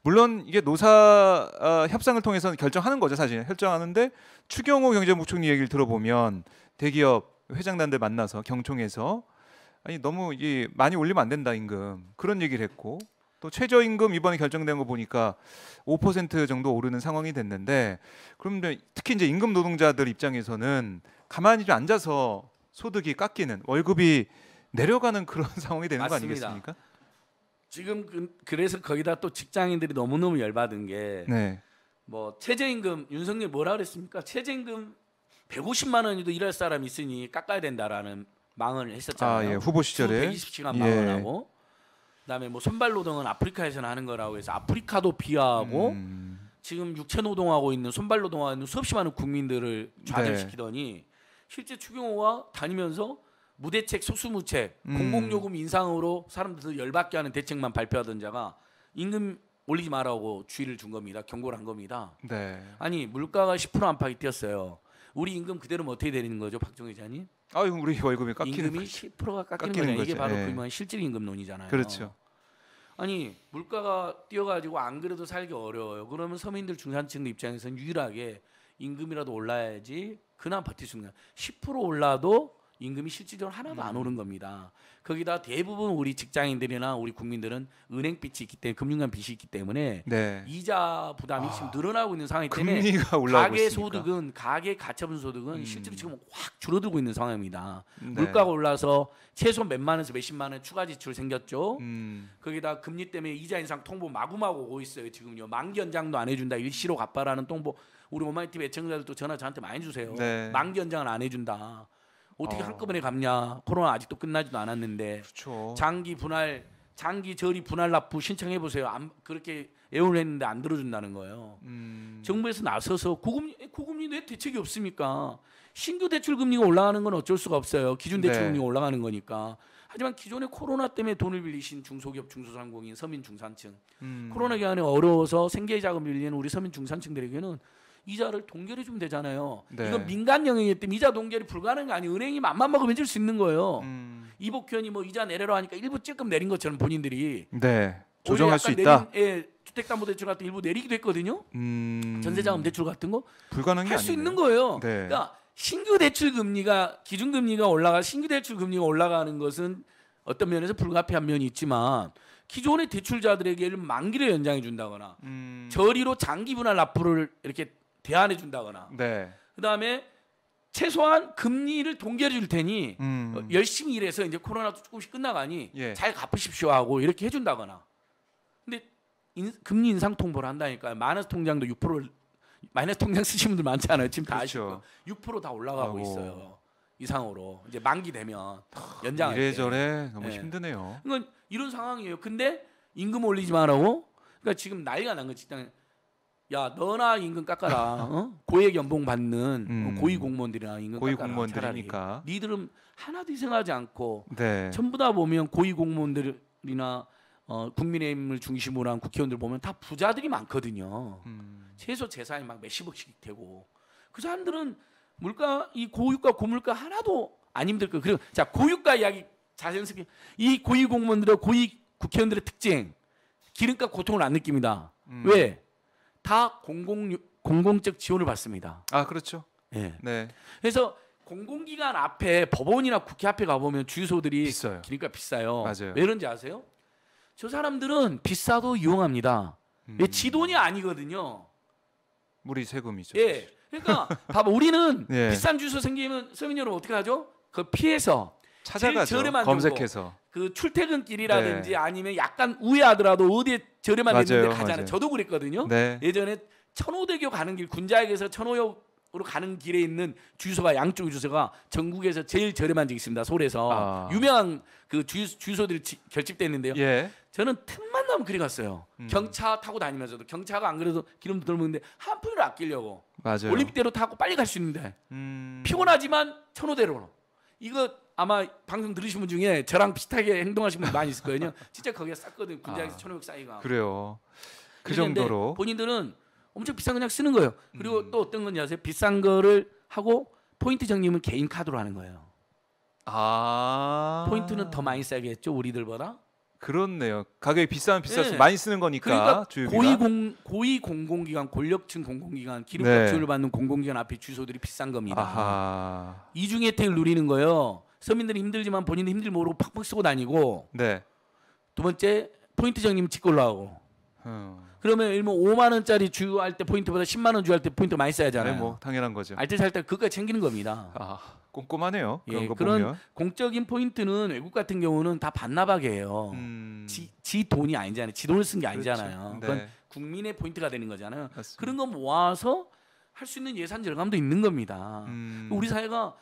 물론 이게 노사 협상을 통해서 결정하는 거죠. 사실 결정하는데 추경호 경제부총리 얘기를 들어보면 대기업 회장단들 만나서 경총에서 아니 너무 이 많이 올리면 안 된다 임금 그런 얘기를 했고 또 최저임금 이번에 결정된 거 보니까 5% 정도 오르는 상황이 됐는데 그런데 특히 이제 임금 노동자들 입장에서는 가만히 좀 앉아서 소득이 깎이는 월급이 내려가는 그런 상황이 되는 맞습니다. 거 아니겠습니까? 지금 그래서 거기다 또 직장인들이 너무너무 열받은 게 네. 뭐 최저임금 윤석열 뭐라 그랬습니까? 최저임금 150만 원이도 일할 사람이 있으니 깎아야 된다라는 망언을 했었잖아요. 아, 예. 후보 시절에 120시간 예. 망언하고 그다음에 뭐 선발 노동은 아프리카에서는 하는 거라고 해서 아프리카도 비하하고 지금 육체 노동하고 있는 선발 노동하고 있는 수없이 많은 국민들을 좌절시키더니 실제 추경호가 다니면서 무대책, 소수무책, 공공요금 인상으로 사람들 열받게 하는 대책만 발표하던 자가 임금 올리지 말라고 주의를 준 겁니다. 경고를 한 겁니다. 네. 아니 물가가 10% 안팎이 뛰었어요. 우리 임금 그대로면 어떻게 되는 거죠, 박종희 기자님? 아유 우리 월급이 깎이는 임금이 거죠. 10%가 깎이는 깎이는 거죠. 이게 거죠. 바로 예. 그 말한 실질 임금론이잖아요. 그렇죠. 아니 물가가 뛰어가지고 안 그래도 살기 어려워요. 그러면 서민들 중산층 입장에서는 유일하게 임금이라도 올라야지 그나마 버틸 수 있는 10% 올라도 임금이 실질적으로 하나도 안 오른 겁니다. 거기다 대부분 우리 직장인들이나 우리 국민들은 은행 빚이 있기 때문에 금융감 빚이 있기 때문에 네. 이자 부담이 지금 늘어나고 있는 상황이기 때문에 금리가 올라가고 가계 있으니까. 소득은 가계 가처분 소득은 실제로 지금 확 줄어들고 있는 상황입니다. 네. 물가가 올라서 최소 몇만 원에서 몇십만 원 추가 지출 생겼죠. 거기다 금리 때문에 이자 인상 통보 마구마구 오고 있어요. 지금요. 만기 연장도 안 해준다. 일시로 갚아라는 통보. 우리 오마이TV 애청자들도 전화 저한테 많이 주세요. 네. 만기 연장을 안 해준다. 어떻게 한꺼번에 갚냐. 코로나 아직도 끝나지도 않았는데. 그렇죠. 장기 저리 분할 납부 신청해 보세요. 그렇게 애원을 했는데 안 들어준다는 거예요. 정부에서 나서서 고금리 내 대책이 없습니까? 신규 대출 금리가 올라가는 건 어쩔 수가 없어요. 기준 대출 네. 금리가 올라가는 거니까. 하지만 기존에 코로나 때문에 돈을 빌리신 중소기업, 중소상공인, 서민 중산층, 코로나 기간에 어려워서 생계 자금을 빌리는 우리 서민 중산층들에게는 이자를 동결해 주면 되잖아요. 네. 이건 민간 영역이기 때문에 이자 동결이 불가능한 게 아니에요. 은행이 맘만 먹으면 해줄 수 있는 거예요. 이복현이 뭐 이자 내려라 하니까 일부 조금 내린 것처럼 본인들이 네. 조정할 수 오히려 있다. 약간 내린, 주택담보대출 같은 거 일부 내리기도 했거든요. 전세자금 대출 같은 거 불가능한 게 할 수 아니네요. 있는 거예요. 네. 그러니까 신규 대출 금리가 기준 금리가 올라가 신규 대출 금리가 올라가는 것은 어떤 면에서 불가피한 면이 있지만 기존의 대출자들에게 만기를 연장해 준다거나 저리로 장기 분할 납부를 이렇게 대안해 준다거나 네. 그다음에 최소한 금리를 동결해 줄 테니 열심히 일해서 이제 코로나도 조금씩 끝나가니 예. 잘 갚으십시오 하고 이렇게 해준다거나. 근데 금리 인상 통보를 한다니까요. 마이너스 통장도 6% 마이너스 통장 쓰시는 분들 많지 않아요. 지금 다 그렇죠. 아시고 6%다 올라가고 아이고. 있어요. 이상으로 이제 만기 되면 연장할 때. 이래저래 너무 네. 힘드네요. 그러니까 이런 상황이에요. 근데 임금 올리지 말라고. 그러니까 지금 난리가 난 거 직장. 야 너나 임금 깎아라. 어? 고액 연봉 받는 고위 공무원들이나 임금 고위 깎아라. 공무원들이니까. 차라리. 니들은 하나도 희생하지 않고 네. 전부 다 보면 고위 공무원들이나 국민의힘을 중심으로 한 국회의원들 보면 다 부자들이 많거든요. 최소 재산이 막 몇십억씩 되고 그 사람들은 물가 이 고유가 고물가 하나도 안 힘들 거. 그리고 자 고유가 이야기 자연스럽게 이 고위 공무원들과 고위 국회의원들의 특징 기름값 고통을 안 느낍니다. 왜? 다 공공적 지원을 받습니다. 아 그렇죠. 예. 네. 그래서 공공기관 앞에 법원이나 국회 앞에 가보면 주유소들이 비싸요. 기름값 비싸요. 맞아요. 왜 그런지 아세요? 저 사람들은 비싸도 이용합니다. 왜 지 돈이 아니거든요. 우리 세금이죠. 예. 그러니까 봐봐 우리는 예. 비싼 주유소 생기면 서민 여러분 어떻게 하죠? 그 피해서 찾아가죠. 제일 저렴한 검색해서. 그 출퇴근길이라든지 네. 아니면 약간 우회하더라도 어디에 저렴한 데 있는데 맞아요, 가잖아요. 맞아요. 저도 그랬거든요. 네. 예전에 천호대교 가는 길 군자역에서 천호역으로 가는 길에 있는 주유소가 양쪽 주유소가 전국에서 제일 저렴한 데 있습니다. 서울에서 유명한 그 주유소들이 결집됐는데요. 예. 저는 틈만 나면 그리 갔어요. 경차 타고 다니면서도 경차가 안 그래도 기름도 덜 먹는데 한 푼을 아끼려고 맞아요. 올림픽대로 타고 빨리 갈 수 있는데 피곤하지만 천호대로로 이거 아마 방송 들으신 분 중에 저랑 비슷하게 행동하신 분 많이 있을 거예요. 진짜 거기가 쌌거든요. 군자역에서 천호역 사이가. 그래요. 그 그런데 정도로. 본인들은 엄청 비싼 거 그냥 쓰는 거예요. 그리고 또 어떤 건지 아세요? 비싼 거를 하고 포인트 적립은 개인 카드로 하는 거예요. 아. 포인트는 더 많이 싸게 했죠. 우리들보다. 그렇네요. 가격이 비싸면 비쌀수록 네. 많이 쓰는 거니까 그러니까 주유비가. 고위 공공기관, 권력층 공공기관, 기름값 네. 지원을 받는 공공기관 앞에 주소들이 비싼 겁니다. 아하. 이중 혜택을 누리는 거예요. 서민들이 힘들지만 본인은 힘들 모르고 팍팍 쓰고 다니고. 네. 두 번째 포인트 적립 직걸로 하고. 그러면 일면 5만 원짜리 주유할 때 포인트보다 10만 원 주유할 때 포인트 많이 써야잖아요. 네, 뭐 당연한 거죠. 알뜰살뜰 그거까지 챙기는 겁니다. 아, 꼼꼼하네요. 그런 예, 거 그런 보면. 공적인 포인트는 외국 같은 경우는 다 반납하게요. 지 돈이 아니잖아요. 지 돈을 쓴 게 아니잖아요. 그렇죠. 그건 네. 국민의 포인트가 되는 거잖아요. 맞습니다. 그런 거 모아서 할 수 있는 예산 절감도 있는 겁니다. 우리 사회가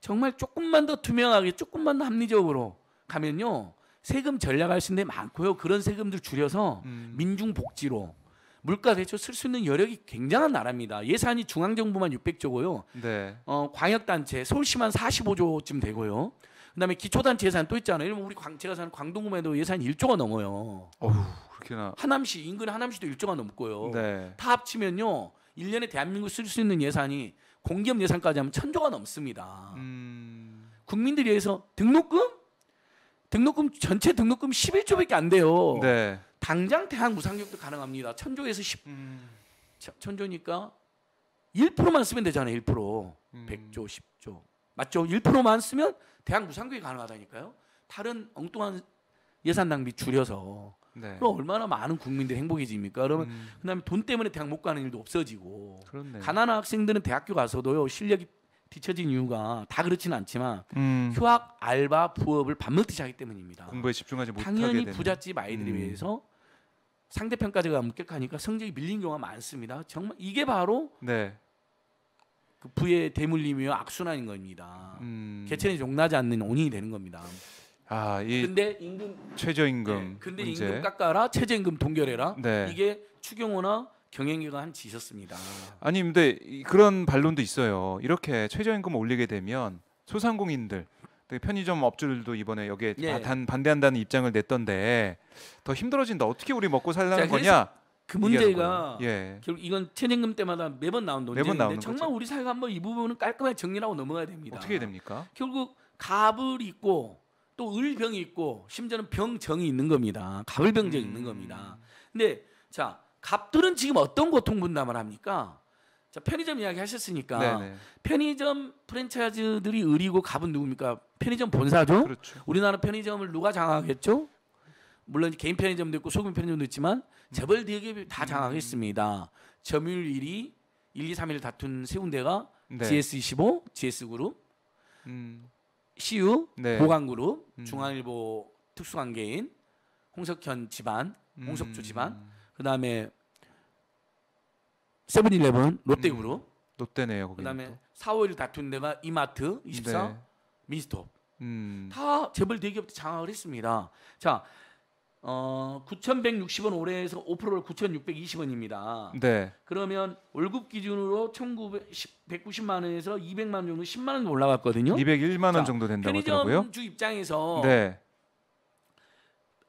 정말 조금만 더 투명하게, 조금만 더 합리적으로 가면요, 세금 절약할 수 있는 데 많고요. 그런 세금들 줄여서 민중 복지로 물가 대처 쓸 수 있는 여력이 굉장한 나라입니다. 예산이 중앙정부만 600조고요. 네. 광역단체 서울시만 45조쯤 되고요. 그다음에 기초단체 예산 또 있잖아요. 우리 제가 사는 광동구만 해도 예산이 1조가 넘어요. 어휴, 그렇게나. 하남시 인근 하남시도 1조가 넘고요. 네. 다 합치면요 1년에 대한민국 쓸 수 있는 예산이 공기업 예산까지 하면 1,000조가 넘습니다. 국민들이 위해서 등록금 전체 등록금 11조밖에 안 돼요. 네. 당장 대학 무상교육도 가능합니다. 1,000조에서 1,000조니까 1%만 쓰면 되잖아요. 1%. 100조, 10조. 맞죠? 1%만 쓰면 대학 무상교육이 가능하다니까요. 다른 엉뚱한 예산 낭비 줄여서. 네. 그럼 얼마나 많은 국민들이 행복해집니까? 그러면 그다음에 돈 때문에 대학 못 가는 일도 없어지고. 그렇네. 가난한 학생들은 대학교 가서도요. 실력이 뒤처진 이유가 다 그렇지는 않지만 휴학, 알바, 부업을 밥 먹듯이 하기 때문입니다. 공부에 집중하지 못하게 당연히 되는. 부잣집 아이들에 비해서 상대평가제가 엄격하니까 성적이 밀린 경우가 많습니다. 정말 이게 바로 네. 그 부의 대물림이며 악순환인 겁니다. 개천이 용나지 않는 원인이 되는 겁니다. 아, 이 근데 임금 최저임금 네, 근데 문제. 임금 깎아라, 최저임금 동결해라. 네. 이게 추경호나 경영계가 한 짓이었습니다. 아니 근데 그런 반론도 있어요. 이렇게 최저임금을 올리게 되면 소상공인들, 편의점 업주들도 이번에 여기에 예. 반대한다는 입장을 냈던데 더 힘들어진다. 어떻게 우리 먹고 살라는 자, 거냐? 그 문제가 예. 결국 이건 최저임금 때마다 매번 나온 논쟁인데 나오는 정말 거죠. 우리 사회가 한번 이 부분은 깔끔하게 정리하고 넘어가야 됩니다. 어떻게 해야 됩니까? 결국 갑을 있고 또 을병이 있고 심지어는 병정이 있는 겁니다. 갑을병정이 있는 겁니다. 근데 자, 갑들은 지금 어떤 고통 분담을 합니까? 자, 편의점 이야기 하셨으니까 네네. 편의점 프랜차이즈들이 을이고 갑은 누굽니까? 편의점 본사죠. 그렇죠. 우리나라 편의점을 누가 장악했죠? 물론 개인 편의점도 있고 소규모 편의점도 있지만 재벌 대기업이 다 장악했습니다. 점유율 1위, 1, 2, 3위를 다툰 세 군데가 네. GS25, GS그룹, CU, 네. 보강그룹, 중앙일보 특수관계인, 홍석현 집안, 홍석주 집안, 그다음에 세븐일레븐, 롯데그룹, 롯데네요. 거기. 그다음에 4, 5일 다툰 데가 이마트, 24, 네. 민스톱. 음. 다 재벌 대기업도 장악을 했습니다. 자, 9,160원 올해에서 5%를 9,620원입니다. 네. 그러면 월급 기준으로 190만 원에서 200만 원 정도 10만 원 올라갔거든요. 201만 원 자, 정도 된다고 하더라고요. 편의점주 입장에서 네.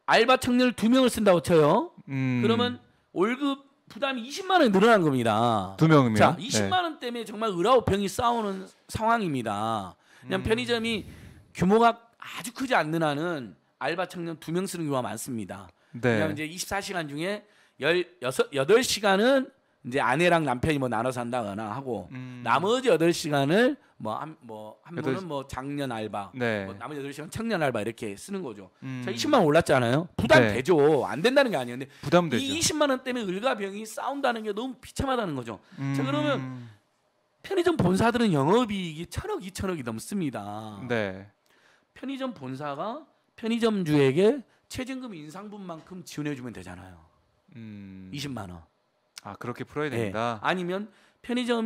알바 청년을 2명을 쓴다고 쳐요. 음. 그러면 월급 부담이 20만 원이 늘어난 겁니다. 2명이면. 자, 20만 원 때문에 정말 을하고 병이 싸우는 상황입니다. 그냥 편의점이 규모가 아주 크지 않는 한은 알바 청년 2명 쓰는 경우가 많습니다. 네. 그냥 이제 24시간 중에 8시간은 이제 아내랑 남편이 뭐 나눠서 한다거나 하고 나머지 8시간을 한 분은 뭐 장년 알바, 네. 뭐 나머지 8시간 청년 알바 이렇게 쓰는 거죠. 자, 20만 원 올랐잖아요. 부담 네. 되죠. 안 된다는 게 아니에요. 근데 부담되죠. 이 20만 원 때문에 을과 병이 싸운다는 게 너무 비참하다는 거죠. 자, 그러면 편의점 본사들은 영업이익이 1,000억, 2,000억이 넘습니다. 네. 편의점 본사가 편의점주에게 최저임금 인상분만큼 지원해주면 되잖아요. 20만 원. 아, 그렇게 풀어야 네. 됩니다. 아니면 편의점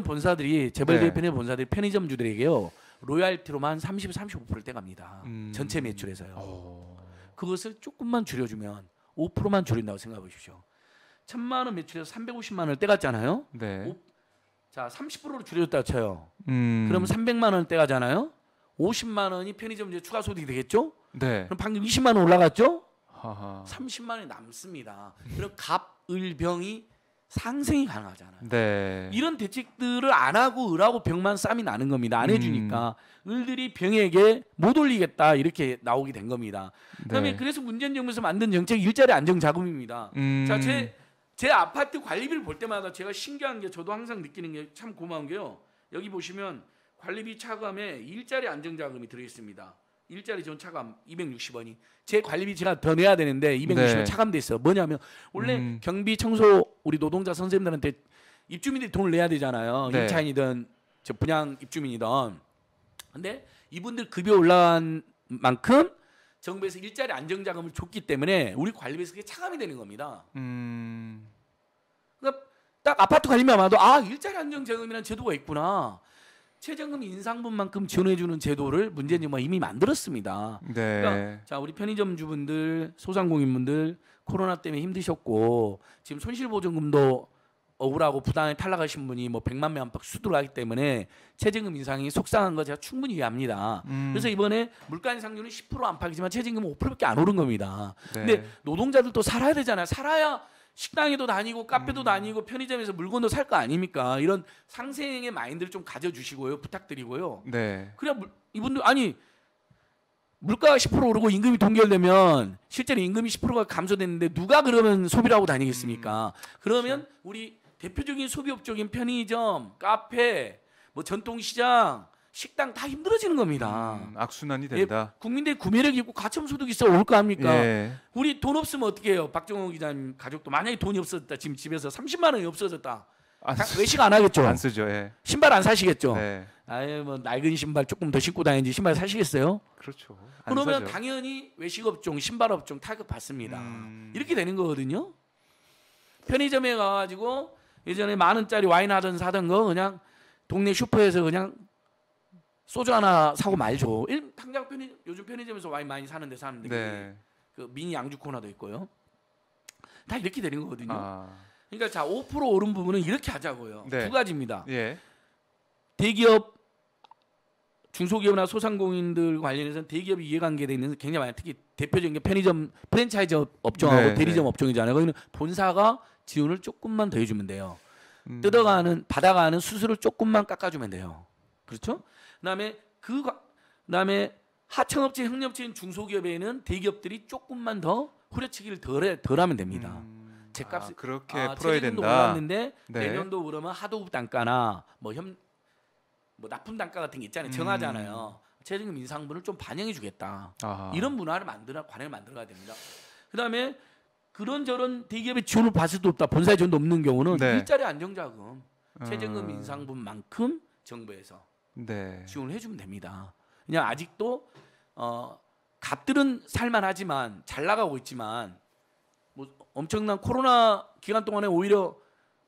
본사들이 재벌 네. 편의점 본사들이 편의점주들에게요 로얄티로만 30, 35%를 떼갑니다. 전체 매출에서요. 그것을 조금만 줄여주면 5%만 줄인다고 생각해 보십시오. 1,000만 원 매출에서 350만 원을 떼갔잖아요. 네. 자, 30%로 줄여줬다 쳐요. 음. 그러면 300만 원 떼가잖아요. 50만 원이 편의점주의 추가 소득이 되겠죠? 네. 그럼 방금 20만 원 올라갔죠? 하하. 30만 원이 남습니다. 그럼 갑, 을, 병이 상생이 가능하잖아요. 네. 이런 대책들을 안 하고 을하고 병만 쌈이 나는 겁니다. 안 해주니까 을들이 병에게 못 올리겠다 이렇게 나오게 된 겁니다. 그다음에 네. 그래서 문재인 정부에서 만든 정책이 일자리 안정 자금입니다. 자, 제 아파트 관리비를 볼 때마다 제가 신기한 게 저도 항상 느끼는 게 참 고마운 게요. 여기 보시면 관리비 차감에 일자리 안정 자금이 들어 있습니다. 일자리 지원 차감 260원이 제 관리비 제가 더 내야 되는데 260원 네. 차감돼 있어요. 뭐냐면 원래 경비 청소 우리 노동자 선생님들한테 입주민들이 돈을 내야 되잖아요. 네. 임차인이든 저 분양 입주민이든. 근데 이분들 급여 올라간 만큼 정부에서 일자리 안정 자금을 줬기 때문에 우리 관리비에서 그게 차감이 되는 겁니다. 그러니까 딱 아파트 관리비만 봐도 아 일자리 안정 자금이라는 제도가 있구나. 최저임금 인상분만큼 지원해주는 제도를 문재인 정부가 이미 만들었습니다. 네. 그러니까 자 우리 편의점주분들, 소상공인분들 코로나 때문에 힘드셨고 지금 손실보전금도 억울하고 부당하게 탈락하신 분이 뭐 100만 명 안팎 수두하기 때문에 최저임금 인상이 속상한 거 제가 충분히 이해합니다. 그래서 이번에 물가 인상률은 10% 안팎이지만 최저임금은 5%밖에 안 오른 겁니다. 네. 근데 노동자들도 살아야 되잖아요. 살아야 식당에도 다니고 카페도 다니고 편의점에서 물건도 살 거 아닙니까? 이런 상생의 마인드를 좀 가져주시고요. 부탁드리고요. 네. 그래야 이분들 아니 물가가 10% 오르고 임금이 동결되면 실제로 임금이 10%가 감소됐는데 누가 그러면 소비를 하고 다니겠습니까? 그러면 그렇죠. 우리 대표적인 소비업종인 편의점, 카페, 뭐 전통시장, 식당 다 힘들어지는 겁니다. 악순환이 된다. 예, 국민들이 구매력이 있고 가처분소득이 있어 올 거 아닙니까? 예. 우리 돈 없으면 어떻게 해요? 박정호 기자님 가족도 만약에 돈이 없어졌다. 지금 집에서 30만 원이 없어졌다. 외식 안 하겠죠? 안 쓰죠. 예. 신발 안 사시겠죠? 네. 아예 뭐 낡은 신발 조금 더 신고 다니지 신발 사시겠어요? 그렇죠. 안 그러면 사죠. 당연히 외식업종, 신발업종 타격 받습니다. 이렇게 되는 거거든요. 편의점에 가가지고 예전에 10,000원짜리 와인 하던 사던 거 그냥 동네 슈퍼에서 그냥 소주 하나 사고 말죠. 당장 요즘 편의점에서 와인 많이 사는데 사는데 네. 그 미니 양주 코너도 있고요. 다 이렇게 되는 거거든요. 아. 그러니까 자 5% 오른 부분은 이렇게 하자고요. 네. 두 가지입니다. 예. 대기업, 중소기업이나 소상공인들 관련해서는 대기업이 이해관계돼 있는 굉장히 많아요. 특히 대표적인 게 편의점 프랜차이즈 업종하고 네, 대리점 네. 업종이잖아요. 거기는 본사가 지원을 조금만 더 해주면 돼요. 받아가는 수수료를 조금만 깎아주면 돼요. 그렇죠? 그다음에 하청업체, 협력업체인 중소기업에는 대기업들이 조금만 더 후려치기를 덜하면 됩니다. 제값 그렇게 풀어야 최저임금도 된다. 올랐는데 네. 내년도 그러면 하도급 단가나 뭐 납품 단가 같은 게 있잖아요. 정하잖아요. 최저임금 인상분을 좀 반영해 주겠다. 아하. 이런 문화를 관행을 만들어야 됩니다. 그다음에 그런저런 대기업의 지원을 받을 수도 없다. 본사의 지원도 없는 경우는 네. 일자리 안정자금, 최저임금 인상분만큼 정부에서 네. 지원을 해주면 됩니다. 그냥 아직도 값들은 살만하지만 잘 나가고 있지만 뭐 엄청난 코로나 기간 동안에 오히려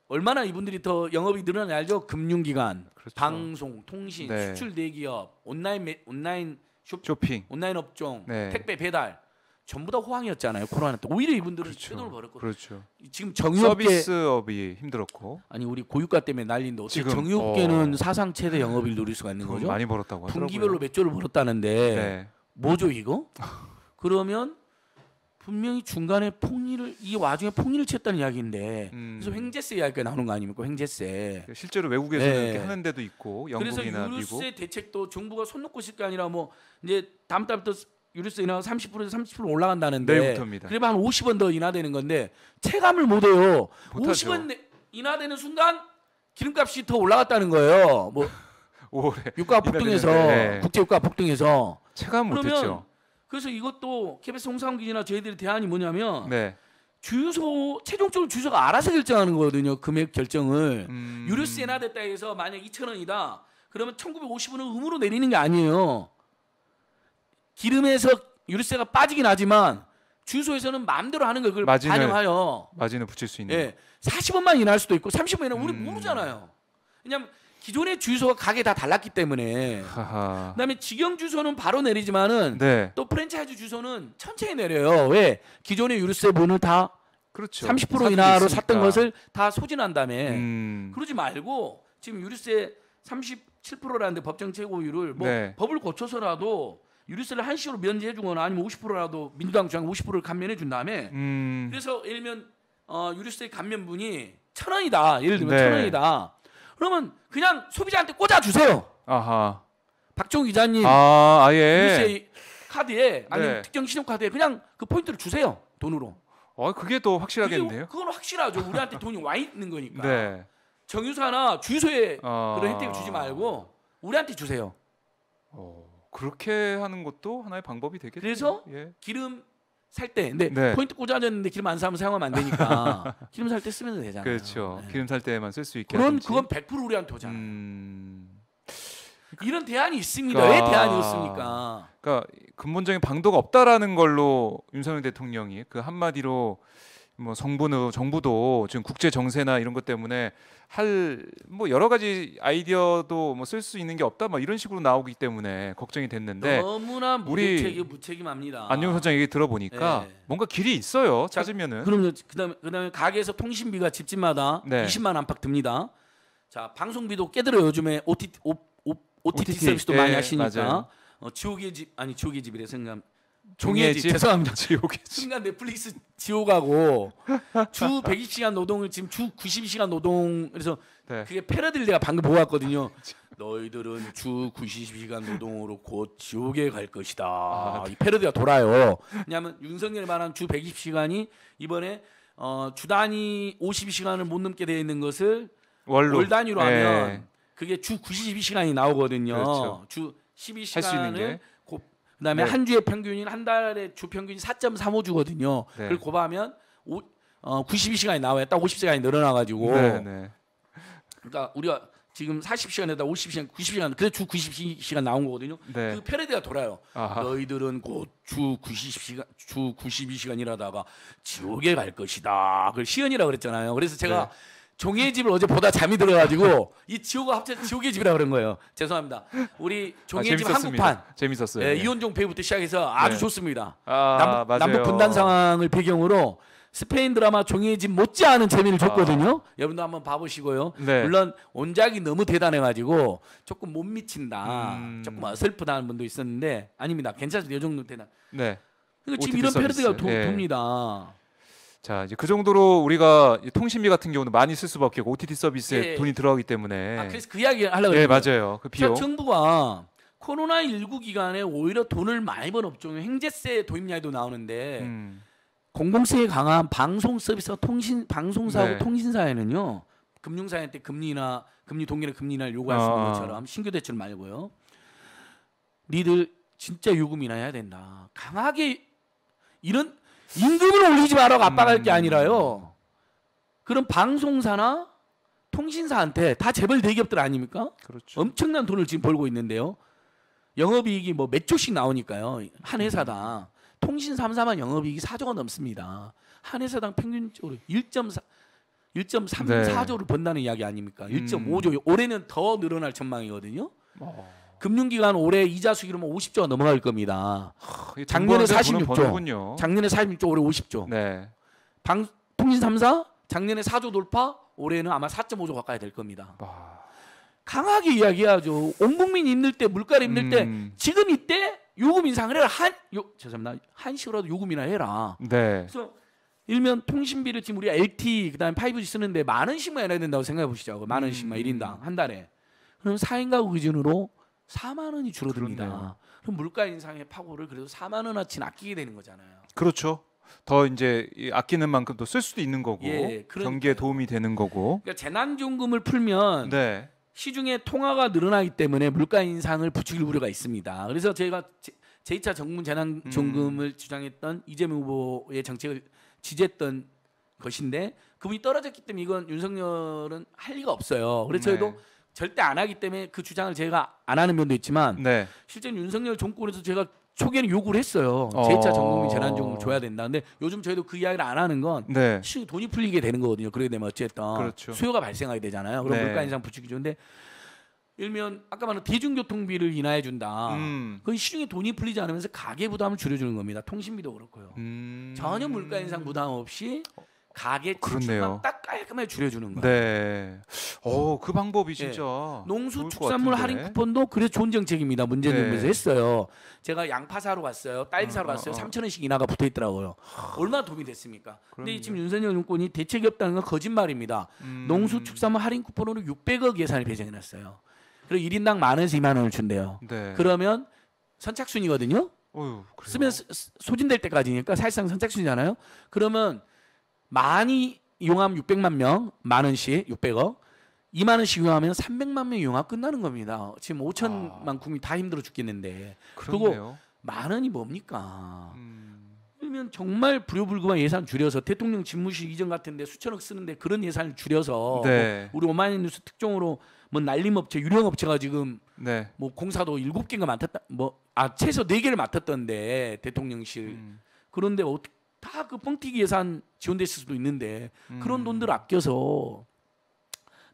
얼마나 이분들이 더 영업이 늘어나는지 알죠? 금융기관, 그렇죠. 방송, 통신, 네. 수출 대기업, 온라인 쇼핑. 온라인 업종, 네. 택배 배달 전부 다 호황이었잖아요. 코로나 때 오히려 이분들은 그렇죠. 최돈을 벌었고 그렇죠. 지금 정유업계 서비스업이 힘들었고 아니 우리 고유가 때문에 난리인데 어떻게 지금, 정유업계는 사상 최대 영업일 누릴 수가 있는 돈 거죠? 많이 벌었다고 하더라고요. 분기별로 몇 조를 벌었다는데 네. 뭐죠 이거? 그러면 분명히 중간에 이 와중에 폭리를 쳤다는 이야기인데 그래서 횡재세 이야기가 나오는 거 아닙니까? 횡재세. 실제로 외국에서 네. 이렇게 하는 데도 있고 그래서 영국이나 유류세 미국. 대책도 정부가 손 놓고 있을 게 아니라 뭐 이제 다음 달부터 유류세 인하 30%에서 30% 올라간다는데 내일부터입니다. 그래봐 한 50원 더 인하되는 건데 체감을 못 해요. 못하죠. 50원 인하되는 순간 기름값이 더 올라갔다는 거예요. 뭐 올해 유가 폭등해서 네. 국제 유가 폭등해서 체감 못했죠. 그러면 그래서 이것도 KBS 홍상훈 기자나 저희들의 대안이 뭐냐면 네. 주유소 최종적으로 주유소가 알아서 결정하는 거거든요. 금액 결정을. 유류세 인하됐다 해서 만약 2,000원이다. 그러면 1,950원을 의무로 내리는 게 아니에요. 기름에서 유류세가 빠지긴 하지만 주유소에서는 마음대로 하는 걸 그걸 반영하여 마진을 붙일 수 있는. 예, 40원만 인할 수도 있고 30원 인하 우리 모르잖아요. 왜냐하면 기존의 주유소가 가게 다 달랐기 때문에. 하하. 그다음에 직영 주소는 바로 내리지만은 네. 또 프랜차이즈 주소는 천천히 내려요. 왜? 기존의 유류세분을 다 그렇죠. 30% 인하로 있으니까. 샀던 것을 다 소진한 다음에 음. 그러지 말고 지금 유류세 37%라는데 법정 최고율을 뭐 네. 법을 고쳐서라도 유류세를 한시로 면제해 주거나 아니면 50%라도 민주당 주장 50%를 감면해 준 다음에 그래서 예를 들면 유류세 감면분이 1,000원이다. 예를 들면 네. 1,000원이다. 그러면 그냥 소비자한테 꽂아주세요. 아하. 박종우 기자님 아예. 유세 카드에 아니면 네. 특정 신용카드에 그냥 그 포인트를 주세요. 돈으로. 그게 더 확실하겠네요. 그건 확실하죠. 우리한테 돈이 와 있는 거니까. 네. 정유사나 주유소에 그런 혜택을 주지 말고 우리한테 주세요. 그렇게 하는 것도 하나의 방법이 되겠죠. 그래서 예. 기름 살 때, 근데 네. 포인트 꽂아졌는데 기름 안 사면 사용하면 안 되니까 기름 살 때 쓰면 되잖아요. 그렇죠. 네. 기름 살 때만 쓸 수 있게. 그건 하든지. 100% 우리한테 오잖아요. 이런 대안이 있습니다. 그러니까- 왜 대안이 없습니까? 그러니까 근본적인 방도가 없다라는 걸로 윤석열 대통령이 그 한마디로 뭐 정부도 지금 국제 정세나 이런 것 때문에 할 뭐 여러 가지 아이디어도 뭐 쓸 수 있는 게 없다 뭐 이런 식으로 나오기 때문에 걱정이 됐는데 너무나 우리 무책임합니다. 안녕 선장 얘기 들어보니까 네. 뭔가 길이 있어요. 찾으면은. 그럼요. 그다음에 가게에서 통신비가 집집마다 네. 20만 안팎 듭니다. 자, 방송비도 깨들어요. 요즘에 OTT 서비스도 예, 많이 하시니까. 맞아요. 지옥의 집이래 생각. 종이의 종이의 집 집? 죄송합니다. 지옥의 집. 순간 넷플릭스 지옥하고 주 120시간 노동을 지금 주 92시간 노동 그래서 네. 그게 패러디를 내가 방금 보고 왔거든요. 너희들은 주 92시간 노동으로 곧 지옥에 갈 것이다. 이 패러디가 돌아요. 왜냐하면 윤석열 말한 주 120시간이 이번에 주 단위 52시간을 못 넘게 되어 있는 것을 월 단위로 예. 하면 그게 주 92시간이 나오거든요. 그렇죠. 주 할 수 있는 12시간을 게. 그다음에 네. 한 주의 평균인 한 달의 주 평균이 4.35주거든요. 네. 그걸 곱하면 92시간이 나와요. 딱 50시간이 늘어나 가지고. 네. 그러니까 우리가 지금 40시간에다 50시간, 90시간 그래 주 90시간 나온 거거든요. 네. 그 패러디가 돌아요. 아하. 너희들은 곧 주 92시간 일하다가 지옥에 갈 것이다. 그걸 시연이라고 그랬잖아요. 그래서 제가 네. 종이의 집을 어제 보다 잠이 들어가지고 이 지옥을 합쳐서 지옥의 집이라 그런 거예요. 죄송합니다. 우리 종이의 집 재밌었습니다. 한국판 재밌었어요. 예, 네. 이혼종 배우부터 시작해서 아주 네. 좋습니다. 맞아요. 남북 분단 상황을 배경으로 스페인 드라마 종이의 집 못지않은 재미를 줬거든요. 여러분도 한번 봐보시고요. 네. 물론 원작이 너무 대단해가지고 조금 못 미친다, 조금 어설프다는 분도 있었는데 아닙니다. 괜찮습니다. 이 정도 대단. 네. 그러니까 지금 OTT 이런 서비스. 패러디가 예. 돕니다. 자, 이제 그 정도로 우리가 이 통신비 같은 경우는 많이 쓸 수밖에 없고 OTT 서비스에 예. 돈이 들어가기 때문에. 그래서 그 이야기 하려고 네, 했는데 맞아요. 그 비용. 정부가 코로나19 기간에 오히려 돈을 많이 번 업종에 횡재세 도입 이야기도 나오는데 공공세에 강한 방송 서비스와 방송사하고 네. 통신사에는요 금융사한테 금리 동일의 금리를 요구할 수 있는 것처럼 신규 대출 말고요. 니들 진짜 요금이나 해야 된다. 강하게 이런 임금을 올리지 말라고 압박할 게 아니라요. 그런 방송사나 통신사한테 다 재벌 대기업들 아닙니까? 그렇죠. 엄청난 돈을 지금 벌고 있는데요. 영업이익이 뭐 몇 조씩 나오니까요. 한 회사당 통신 3사만 영업이익이 4조가 넘습니다. 한 회사당 평균적으로 1.34조를 번다는 이야기 아닙니까? 1.5조. 올해는 더 늘어날 전망이거든요. 금융기관 올해 이자 수익으로 50조가 넘어갈 겁니다. 작년에 46조. 작년에 46조, 올해 50조. 네. 통신 3사 작년에 4조 돌파, 올해는 아마 4.5조 가까이 될 겁니다. 강하게 이야기하죠. 온 국민이 힘들 때, 물가를 힘들 때 지금 이때 요금 인상을 해라. 죄송합니다. 한식으로라도 요금이나 해라. 네. 그래서 일면 통신비를 지금 우리가 LTE 그다음에 5G 쓰는데 10,000원씩만 내야 된다고 생각해 보시죠. 10,000원씩만 1인당 한 달에. 그럼 4인 가구 기준으로 4만 원이 줄어듭니다. 그렇네요. 그럼 물가 인상의 파고를 그래도 4만 원어치 아끼게 되는 거잖아요. 그렇죠. 더 이제 아끼는 만큼 또 쓸 수도 있는 거고 예, 경기에 도움이 되는 거고. 그러니까 재난지원금을 풀면 네. 시중에 통화가 늘어나기 때문에 물가 인상을 부추길 우려가 있습니다. 그래서 제가 제2차 정부 재난지원금을 주장했던 이재명 후보의 정책을 지지했던 것인데 그분이 떨어졌기 때문에 이건 윤석열은 할 리가 없어요. 그래서 저희도 절대 안 하기 때문에 그 주장을 제가 안 하는 면도 있지만 네. 실제 윤석열 정권에서 제가 초기에는 요구를 했어요. 제2차 정부민 재난지원금 줘야 된다. 근데 요즘 저희도 그 이야기를 안 하는 건 네. 시중에 돈이 풀리게 되는 거거든요. 그러게 되면 어쨌든 그렇죠. 수요가 발생하게 되잖아요. 그럼 네. 물가 인상 부추기 좋은데 일면 아까 말한 대중교통비를 인하해 준다. 그 시중에 돈이 풀리지 않으면서 가계 부담을 줄여주는 겁니다. 통신비도 그렇고요. 전혀 물가 인상 부담 없이 가계 그렇네요. 지출만 딱 깔끔하게 줄여주는 거예요. 네. 그 방법이 네. 진짜 농수축산물 할인 같은데. 쿠폰도 그래 좋은 정책입니다. 문재인 네. 정부에서 했어요. 제가 양파 사러 갔어요. 딸기 사러 갔어요. 3,000원씩 인하가 붙어 있더라고요. 얼마나 도움이 됐습니까? 근데 지금 윤석열 정권이 대책이 없다는 건 거짓말입니다. 농수축산물 할인 쿠폰으로 600억 예산을 배정해 놨어요. 그리고 1인당 10,000원에서 20,000원을 준대요. 네. 그러면 선착순이거든요. 그래요? 쓰면 소진될 때까지니까 사실상 선착순이잖아요. 그러면 많이 이용하면 600만 명, 10,000원씩 600억, 20,000원씩 이용하면 300만 명 이용하면 끝나는 겁니다. 지금 5천만 국민 다 힘들어 죽겠는데. 그렇네요. 그리고 10,000원이 뭡니까? 그러면 정말 불효불급한 예산 줄여서 대통령 집무실 이전 같은데 수천억 쓰는데 그런 예산을 줄여서 네. 우리 오마이뉴스 특종으로 뭐 날림업체, 유령업체가 지금 네. 뭐 공사도 7개가 맡았다, 최소 4개를 맡았던데 대통령실. 그런데 어떻게 다 그 뻥튀기 예산 지원됐을 수도 있는데 그런 돈들 아껴서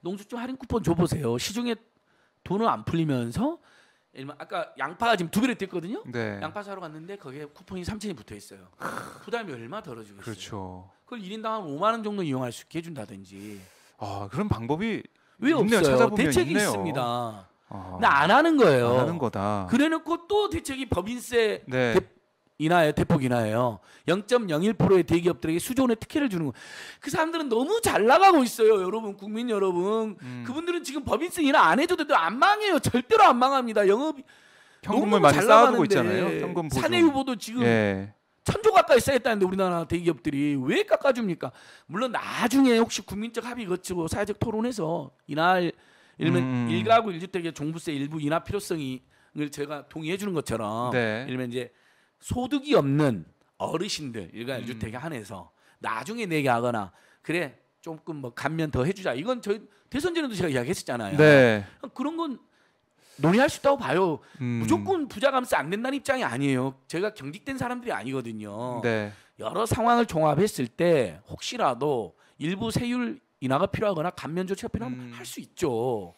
농수축 할인 쿠폰 줘보세요. 시중에 돈을 안 풀리면서 아까 양파가 지금 2배로 됐거든요. 네. 양파 사러 갔는데 거기에 쿠폰이 3,000원이 붙어 있어요. 부담이 얼마 덜어지겠어요. 그렇죠. 그걸 1인당 한 5만 원 정도 이용할 수 있게 해준다든지. 그런 방법이 왜 있네요. 없어요? 찾아보면 대책이 있네요. 있습니다. 근데 안 하는 거예요. 안 하는 거다. 그래놓고 또 대책이 법인세 네. 인하예요, 대폭 인하예요. 0.01%의 대기업들에게 수조원의 특혜를 주는 거. 그 사람들은 너무 잘 나가고 있어요, 여러분, 국민 여러분. 그분들은 지금 법인세 인하 안 해줘도 안 망해요. 절대로 안 망합니다. 영업이 현금을 너무 많이 잘 쌓아두고 나가는데. 있잖아요. 현금 보증. 사내 유보도 지금 예. 1,000조 가까이 쌓였다는데 우리나라 대기업들이 왜 깎아줍니까? 물론 나중에 혹시 국민적 합의 거치고 사회적 토론해서 인하할 일면 1가구 1주택의 종부세 일부 인하 필요성을 제가 동의해 주는 것처럼 네. 일면 이제 소득이 없는 어르신들 일가 1주택에 한해서 나중에 내게 하거나 그래 조금 뭐 감면 더 해주자. 이건 저희 대선 전에도 제가 이야기했었잖아요. 네. 그런 건 논의할 수 있다고 봐요. 음. 무조건 부자 감세 안 된다는 입장이 아니에요. 제가 경직된 사람들이 아니거든요. 네. 여러 상황을 종합했을 때 혹시라도 일부 세율 인하가 필요하거나 감면 조치가 필요하면 할 수 있죠.